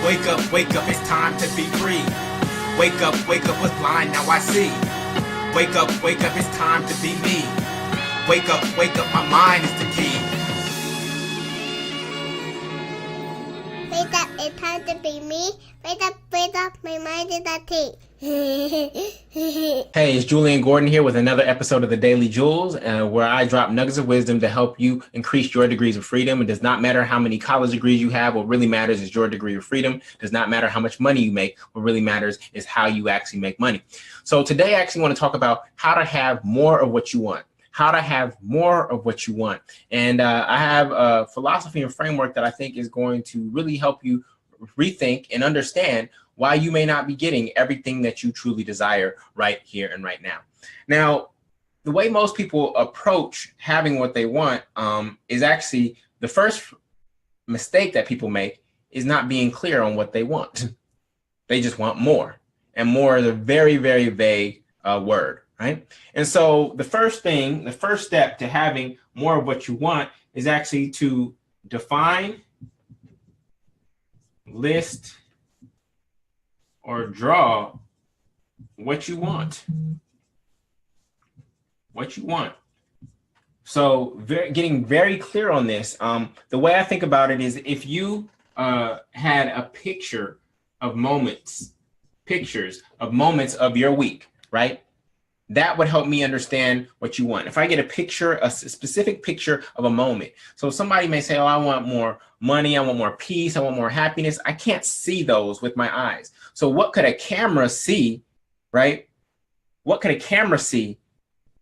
wake up, it's time to be free. Wake up, was blind, now I see. Wake up, it's time to be me. Wake up, my mind is the key. Wake up, it's time to be me. Wake up, my mind is the key. Hey, it's Jullien Gordon here with another episode of the Daily Jules, where I drop nuggets of wisdom to help you increase your degrees of freedom. It does not matter how many college degrees you have. What really matters is your degree of freedom. It does not matter how much money you make. What really matters is how you actually make money. So today I actually want to talk about how to have more of what you want. How to have more of what you want. And I have a philosophy and framework that I think is going to really help you rethink and understand why you may not be getting everything that you truly desire right here and right now. Now, the way most people approach having what they want is actually the first mistake that people make is not being clear on what they want. They just want more. And more is a very, very vague word, right? And so the first step to having more of what you want is actually to define, list, or draw what you want. What you want. So getting very clear on this, the way I think about it is if you had a pictures of moments of your week, right? That would help me understand what you want. If I get a specific picture of a moment. So somebody may say, oh, I want more money, I want more peace, I want more happiness. I can't see those with my eyes. So what could a camera see, right? What could a camera see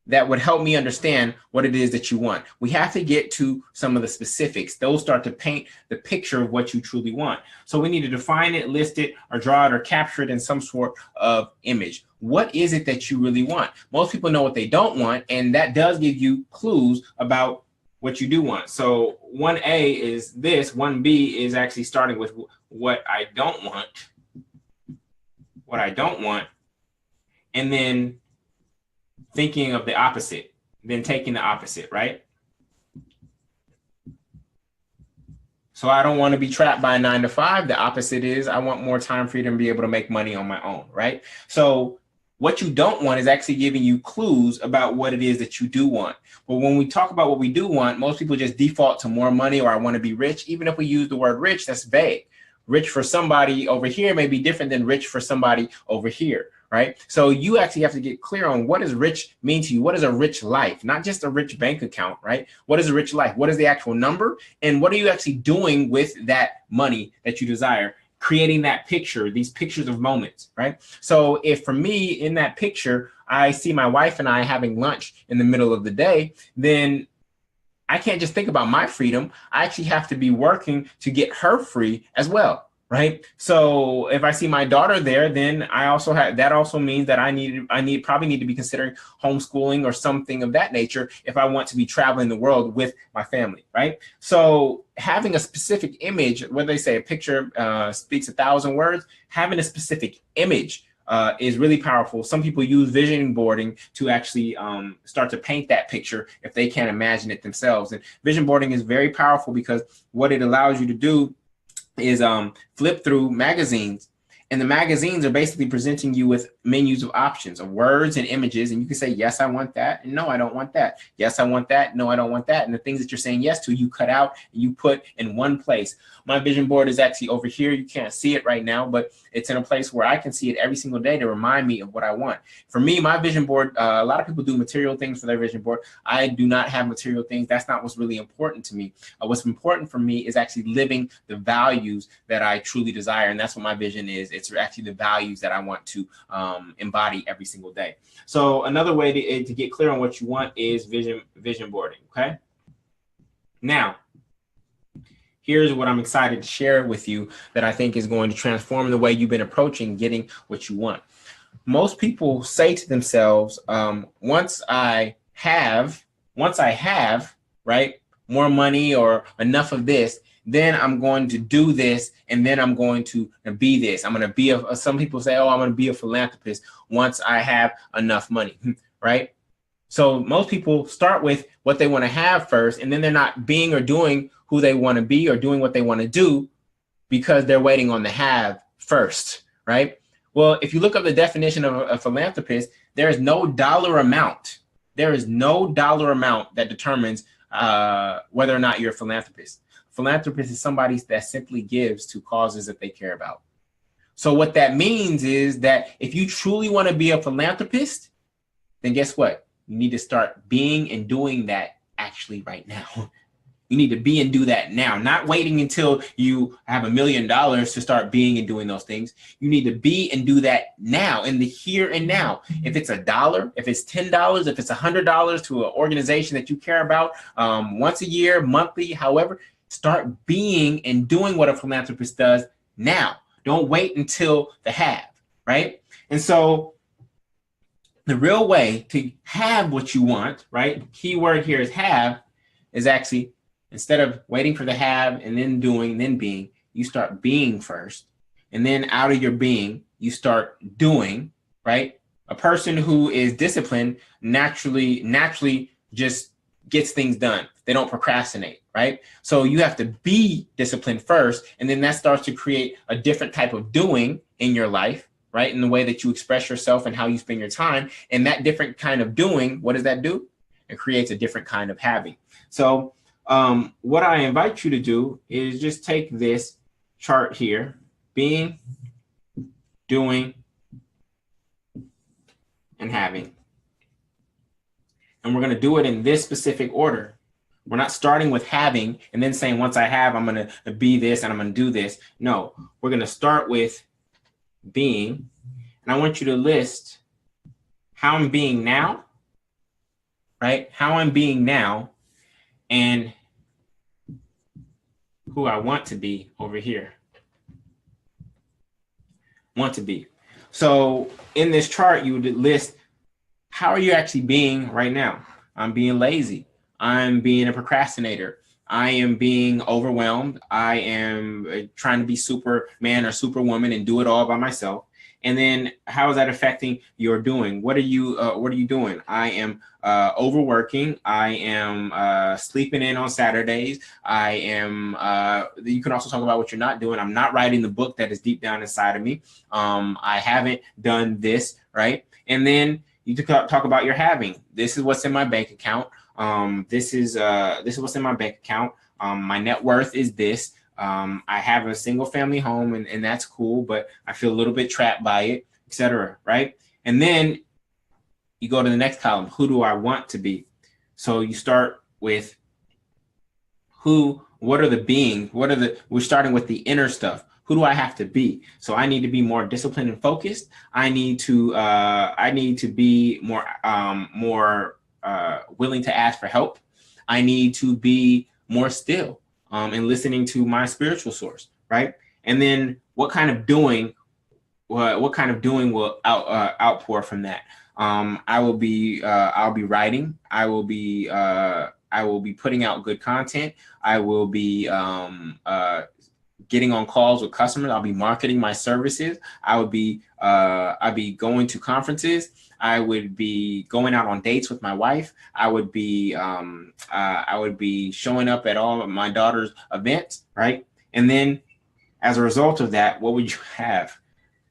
that would help me understand what it is that you want? We have to get to some of the specifics. Those start to paint the picture of what you truly want. So we need to define it, list it, or draw it, or capture it in some sort of image. What is it that you really want? Most people know what they don't want, and that does give you clues about what you do want. So 1A is this, 1B is actually starting with what I don't want, and then thinking of the opposite, then taking the opposite, right? So I don't want to be trapped by a 9 to 5. The opposite is I want more time freedom to be able to make money on my own, right? So what you don't want is actually giving you clues about what it is that you do want. But when we talk about what we do want, most people just default to more money or I want to be rich. Even if we use the word rich, that's vague. Rich for somebody over here may be different than rich for somebody over here, right? So you actually have to get clear on what does rich mean to you? What is a rich life? Not just a rich bank account, right? What is a rich life? What is the actual number? And what are you actually doing with that money that you desire? Creating that picture, these pictures of moments, right? So if for me in that picture, I see my wife and I having lunch in the middle of the day, then I can't just think about my freedom. I actually have to be working to get her free as well, right? So if I see my daughter there, then I also have, that also means that I probably need to be considering homeschooling or something of that nature if I want to be traveling the world with my family, right? So having a specific image, whether they say a picture speaks 1,000 words, having a specific image is really powerful. Some people use vision boarding to actually start to paint that picture if they can't imagine it themselves. And vision boarding is very powerful because what it allows you to do is flip through magazines. And the magazines are basically presenting you with menus of options of words and images. And you can say, yes, I want that. And no, I don't want that. Yes, I want that. No, I don't want that. And the things that you're saying yes to, you cut out and you put in one place. My vision board is actually over here. You can't see it right now, but it's in a place where I can see it every single day to remind me of what I want. For me, my vision board, a lot of people do material things for their vision board. I do not have material things. That's not what's really important to me. What's important for me is actually living the values that I truly desire. And that's what my vision is. It's actually the values that I want to embody every single day. So another way to get clear on what you want is vision boarding, okay? Now, here's what I'm excited to share with you that I think is going to transform the way you've been approaching getting what you want. Most people say to themselves, once I have, right, more money or enough of this, then I'm going to do this, and then I'm going to be this. I'm going to be some people say, oh, I'm going to be a philanthropist once I have enough money, right? So most people start with what they want to have first, and then they're not being or doing who they want to be or doing what they want to do because they're waiting on the have first, right? Well, if you look up the definition of a philanthropist, there is no dollar amount. There is no dollar amount that determines whether or not you're a philanthropist. Philanthropist is somebody that simply gives to causes that they care about. So what that means is that if you truly want to be a philanthropist, then guess what? You need to start being and doing that actually right now. You need to be and do that now, not waiting until you have $1 million to start being and doing those things. You need to be and do that now, in the here and now. If it's $1, if it's $10, if it's $100 to an organization that you care about once a year, monthly, however, start being and doing what a philanthropist does now. Don't wait until the have, right? And so the real way to have what you want, right? Key word here is have, is actually, instead of waiting for the have and then doing, and then being, you start being first. And then out of your being, you start doing, right? A person who is disciplined naturally just gets things done. They don't procrastinate, right? So you have to be disciplined first, and then that starts to create a different type of doing in your life, right? In the way that you express yourself and how you spend your time. And that different kind of doing, what does that do? It creates a different kind of having. So what I invite you to do is just take this chart here, being, doing, and having. And we're going to do it in this specific order. We're not starting with having and then saying, once I have, I'm going to be this and I'm going to do this. No, we're going to start with being. And I want you to list how I'm being now, right? How I'm being now and who I want to be over here. Want to be. So in this chart, you would list, how are you actually being right now? I'm being lazy. I'm being a procrastinator. I am being overwhelmed. I am trying to be Superman or Superwoman and do it all by myself. And then how is that affecting your doing? What are you doing? I am overworking. I am sleeping in on Saturdays. I am, you can also talk about what you're not doing. I'm not writing the book that is deep down inside of me. I haven't done this, right? And then you talk about your having. This is what's in my bank account. This is what's in my bank account. My net worth is this. I have a single family home and that's cool, but I feel a little bit trapped by it, etc. Right? And then you go to the next column. Who do I want to be? So you start with what are the being? We're starting with the inner stuff. Who do I have to be? So I need to be more disciplined and focused. I need to be more willing to ask for help. I need to be more still and listening to my spiritual source, right? And then what kind of doing will outpour from that? I'll be writing. I will be putting out good content. I will be getting on calls with customers. I'll be marketing my services. I'll be going to conferences. I would be going out on dates with my wife. I would be showing up at all of my daughter's events, right? And then as a result of that, what would you have?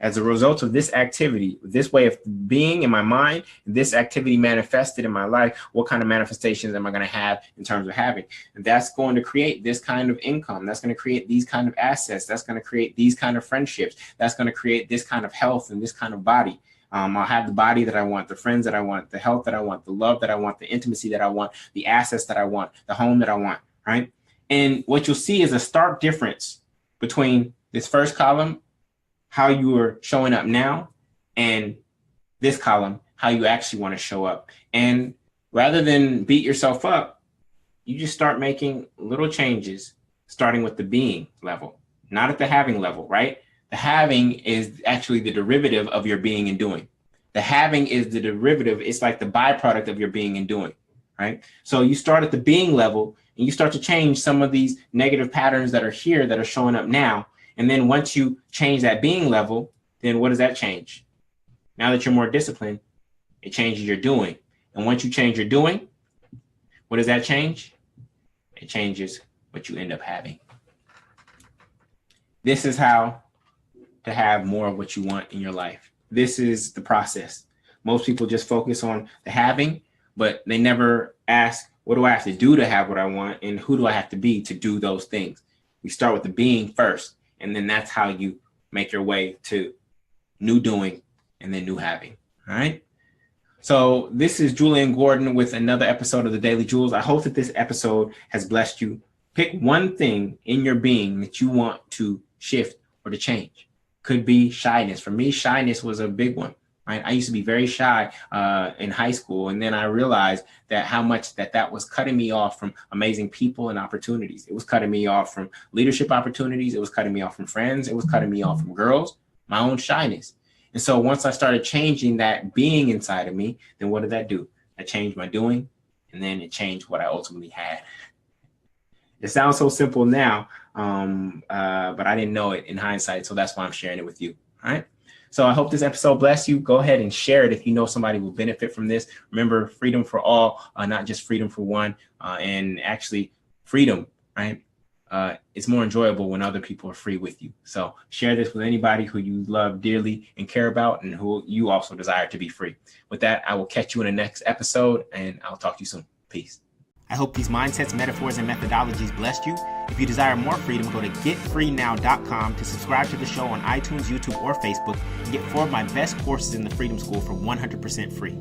As a result of this activity, this way of being in my mind, this activity manifested in my life, what kind of manifestations am I going to have in terms of having? And that's going to create this kind of income. That's going to create these kind of assets. That's going to create these kind of friendships. That's going to create this kind of health and this kind of body. I'll have the body that I want, the friends that I want, the health that I want, the love that I want, the intimacy that I want, the assets that I want, the home that I want, right? And what you'll see is a stark difference between this first column, how you are showing up now, and this column, how you actually want to show up. And rather than beat yourself up, you just start making little changes, starting with the being level, not at the having level, right? The having is actually the derivative of your being and doing. The having is the derivative. It's like the byproduct of your being and doing, right? So you start at the being level and you start to change some of these negative patterns that are here that are showing up now. And then once you change that being level, then what does that change? Now that you're more disciplined, it changes your doing. And once you change your doing, what does that change? It changes what you end up having. This is how to have more of what you want in your life. This is the process. Most people just focus on the having, but they never ask, what do I have to do to have what I want? And who do I have to be to do those things? We start with the being first, and then that's how you make your way to new doing and then new having. All right. So this is Jullien Gordon with another episode of the Daily Jules. I hope that this episode has blessed you. Pick one thing in your being that you want to shift or to change. Could be shyness. For me, shyness was a big one. Right? I used to be very shy in high school, and then I realized that how much that was cutting me off from amazing people and opportunities. It was cutting me off from leadership opportunities. It was cutting me off from friends. It was cutting me off from girls, my own shyness. And so once I started changing that being inside of me, then what did that do? I changed my doing, and then it changed what I ultimately had. It sounds so simple now, but I didn't know it in hindsight, so that's why I'm sharing it with you. All right. So I hope this episode bless you. Go ahead and share it if you know somebody will benefit from this. Remember, freedom for all, not just freedom for one. And actually, freedom, right? It's more enjoyable when other people are free with you. So share this with anybody who you love dearly and care about, and who you also desire to be free. With that, I will catch you in the next episode, and I'll talk to you soon. Peace. I hope these mindsets, metaphors, and methodologies blessed you. If you desire more freedom, go to getfreenow.com to subscribe to the show on iTunes, YouTube, or Facebook, and get 4 of my best courses in the Freedom School for 100% free.